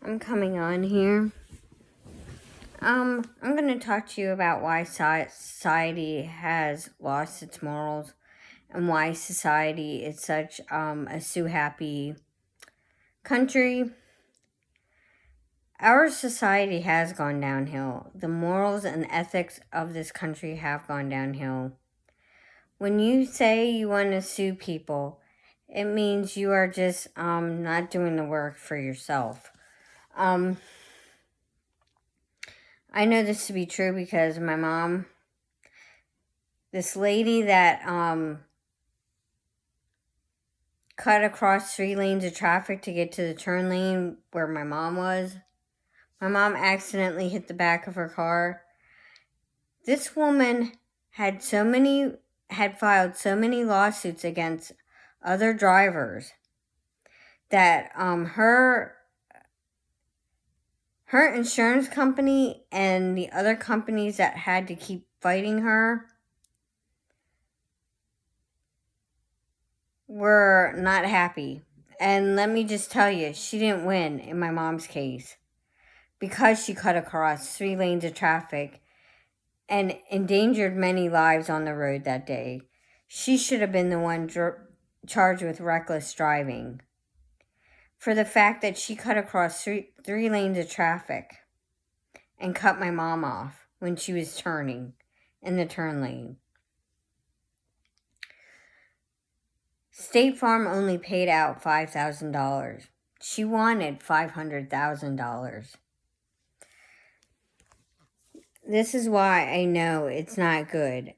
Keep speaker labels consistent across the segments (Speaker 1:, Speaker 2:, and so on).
Speaker 1: I'm coming on here. I'm going to talk to you about why society has lost its morals and why society is such a sue-happy country. Our society has gone downhill. The morals and ethics of this country have gone downhill. When you say you want to sue people, it means you are just not doing the work for yourself. I know this to be true because my mom, this lady that cut across 3 lanes of traffic to get to the turn lane where my mom was, my mom accidentally hit the back of her car. This woman had filed so many lawsuits against other drivers that her insurance company and the other companies that had to keep fighting her were not happy. And let me just tell you, she didn't win in my mom's case because she cut across 3 lanes of traffic and endangered many lives on the road that day. She should have been the one charged with reckless driving for the fact that she cut across three lanes of traffic and cut my mom off when she was turning in the turn lane. State Farm only paid out $5,000. She wanted $500,000. This is why I know it's not good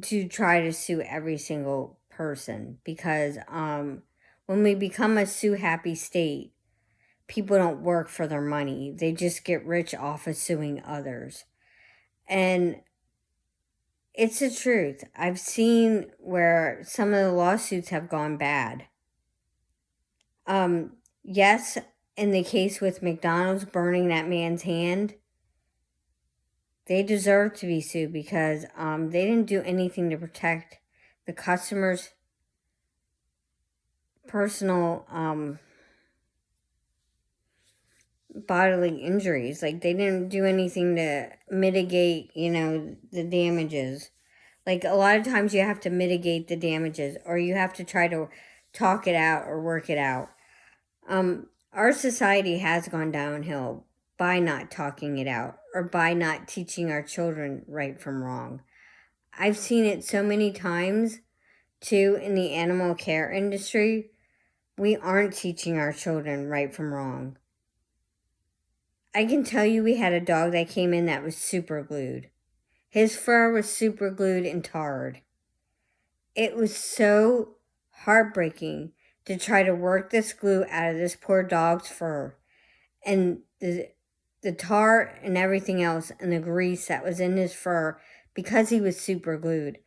Speaker 1: to try to sue every single person, because when we become a sue-happy state, people don't work for their money. They just get rich off of suing others. And it's the truth. I've seen where some of the lawsuits have gone bad. Yes, in the case with McDonald's burning that man's hand, they deserve to be sued because they didn't do anything to protect the customer's personal bodily injuries. Like, they didn't do anything to mitigate, the damages. Like, a lot of times you have to mitigate the damages, or you have to try to talk it out or work it out. Our society has gone downhill by not talking it out or by not teaching our children right from wrong. I've seen it so many times, too, in the animal care industry. We aren't teaching our children right from wrong. I can tell you we had a dog that came in that was super glued. His fur was super glued and tarred. It was so heartbreaking to try to work this glue out of this poor dog's fur. And the tar and everything else and the grease that was in his fur because he was super glued.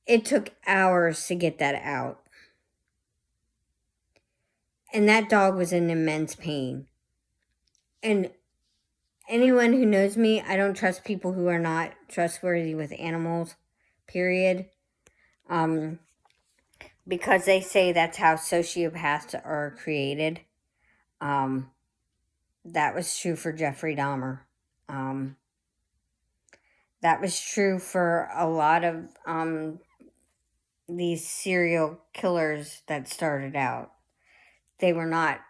Speaker 1: It took hours to get that out. And that dog was in immense pain. And anyone who knows me, I don't trust people who are not trustworthy with animals, period. Because they say that's how sociopaths are created. That was true for Jeffrey Dahmer. That was true for a lot of these serial killers that started out. They were not,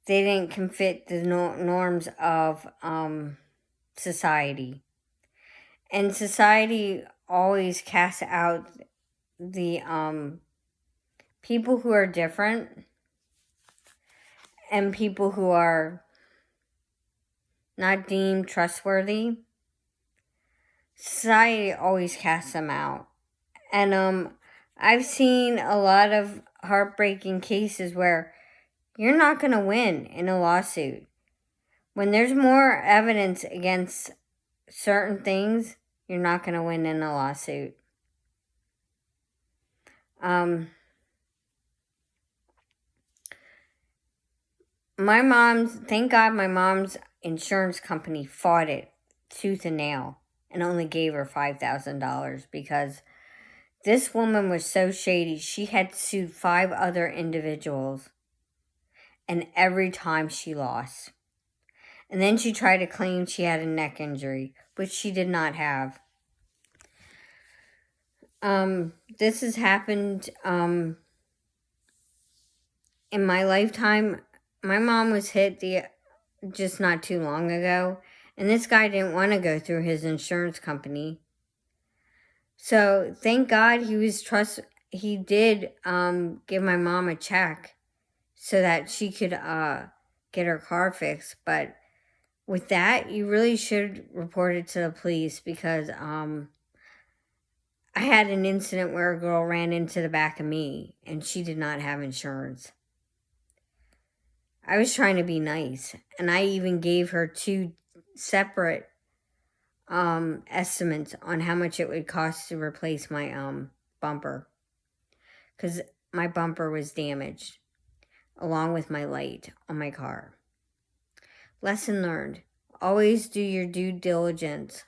Speaker 1: they didn't fit the norms of society. And society always casts out the people who are different and people who are not deemed trustworthy. Society always casts them out. And I've seen a lot of heartbreaking cases where you're not going to win in a lawsuit. When there's more evidence against certain things, you're not going to win in a lawsuit. Thank God my mom's insurance company fought it tooth and nail and only gave her $5,000 because This woman was so shady, she had sued 5 other individuals, and every time she lost. And then she tried to claim she had a neck injury, which she did not have. This has happened in my lifetime. My mom was hit just not too long ago, and this guy didn't want to go through his insurance company. So thank God he did give my mom a check so that she could get her car fixed. But with that, you really should report it to the police, because I had an incident where a girl ran into the back of me and she did not have insurance. I was trying to be nice, and I even gave her 2 separate estimates on how much it would cost to replace my bumper, because my bumper was damaged along with my light on my car. Lesson learned: always do your due diligence,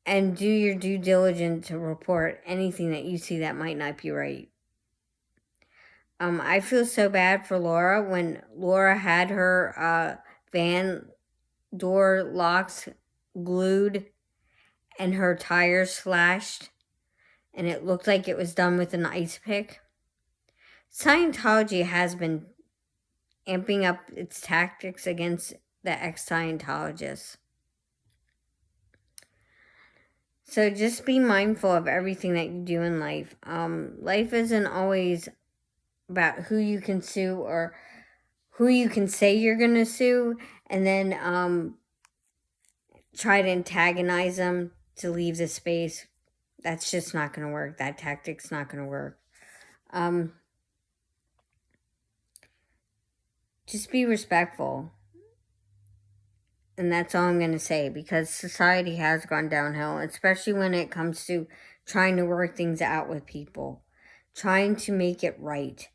Speaker 1: and do your due diligence to report anything that you see that might not be right. I feel so bad for Laura. When Laura had her van door locks glued and her tires slashed, and it looked like it was done with an ice pick. Scientology has been amping up its tactics against the ex-Scientologists. So just be mindful of everything that you do in life. Life isn't always about who you can sue or who you can say you're going to sue, and then try to antagonize them to leave the space. That's just not going to work. That tactic's not going to work. Just be respectful. And that's all I'm going to say, because society has gone downhill, especially when it comes to trying to work things out with people, trying to make it right,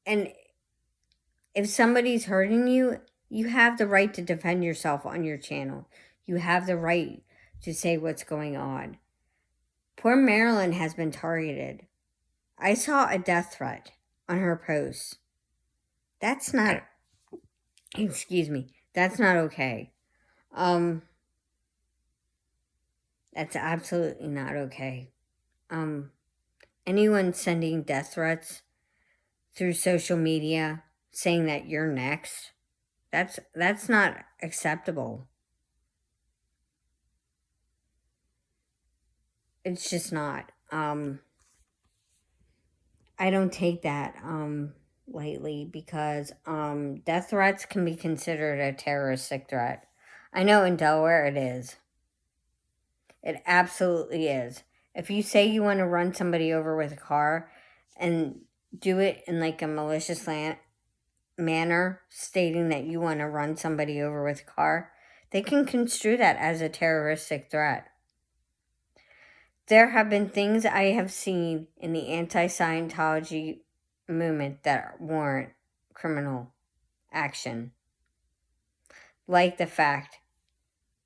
Speaker 1: and if somebody's hurting you, you have the right to defend yourself on your channel. You have the right to say what's going on. Poor Marilyn has been targeted. I saw a death threat on her post. That's not, that's not okay. That's absolutely not okay. Anyone sending death threats through social media saying that you're next, that's not acceptable. It's just not. I don't take that lightly, because death threats can be considered a terroristic threat. I know in Delaware it is. It absolutely is. If you say you want to run somebody over with a car and do it in like a malicious manner, stating that you want to run somebody over with a car, they can construe that as a terroristic threat. There have been things I have seen in the anti-Scientology movement that warrant criminal action. Like the fact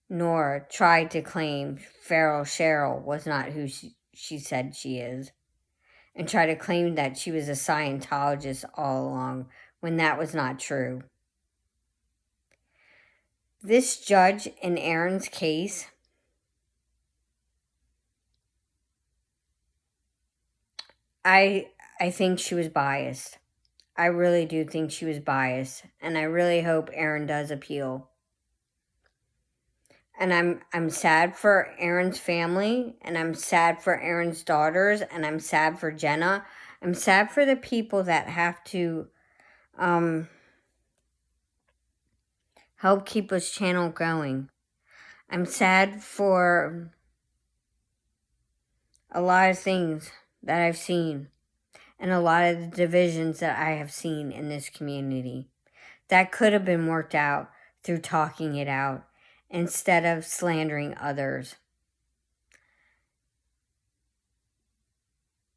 Speaker 1: Nora tried to claim Feral Cheryl was not who she said she is, and tried to claim that she was a Scientologist all along, when that was not true. This judge in Aaron's case, I think she was biased. I really do think she was biased, and I really hope Aaron does appeal. And I'm sad for Aaron's family, and I'm sad for Aaron's daughters, and I'm sad for Jenna. I'm sad for the people that have to help keep this channel going. I'm sad for a lot of things that I've seen, and a lot of the divisions that I have seen in this community that could have been worked out through talking it out instead of slandering others.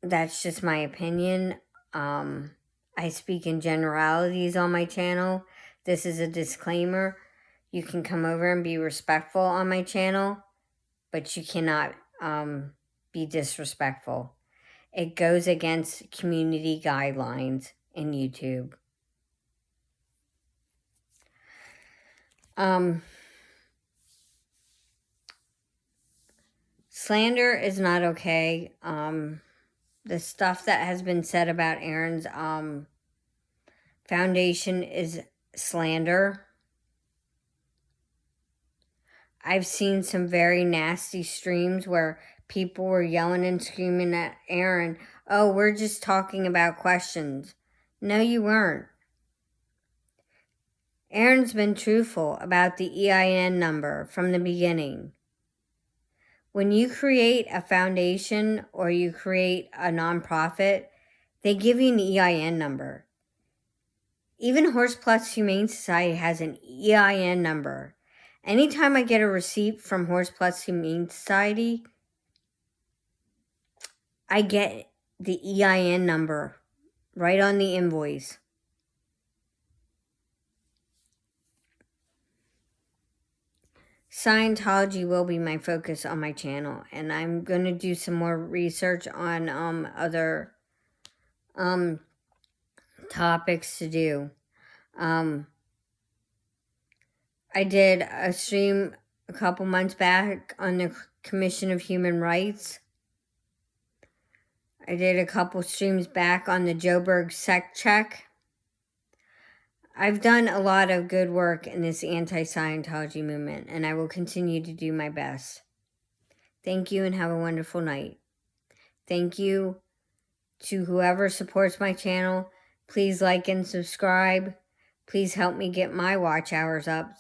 Speaker 1: That's just my opinion. I speak in generalities on my channel. This is a disclaimer. You can come over and be respectful on my channel. but you cannot be disrespectful. It goes against community guidelines in YouTube. Slander is not okay. The stuff that has been said about Aaron's foundation is slander. I've seen some very nasty streams where people were yelling and screaming at Aaron, "Oh, we're just talking about questions." No, you weren't. Aaron's been truthful about the EIN number from the beginning. When you create a foundation or you create a nonprofit, they give you an EIN number. Even Horse Plus Humane Society has an EIN number. Anytime I get a receipt from Horse Plus Humane Society, I get the EIN number right on the invoice. Scientology will be my focus on my channel, and I'm going to do some more research on other topics to do. I did a stream a couple months back on the Commission of Human Rights. I did a couple streams back on the Joburg Sec Check. I've done a lot of good work in this anti-Scientology movement, and I will continue to do my best. Thank you and have a wonderful night. Thank you to whoever supports my channel. Please like and subscribe. Please help me get my watch hours up.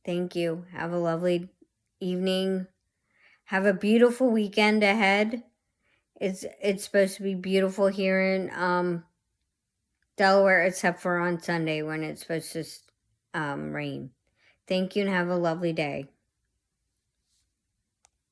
Speaker 1: Thank you. Have a lovely evening. Have a beautiful weekend ahead. It's supposed to be beautiful here in Delaware, except for on Sunday when it's supposed to rain. Thank you and have a lovely day.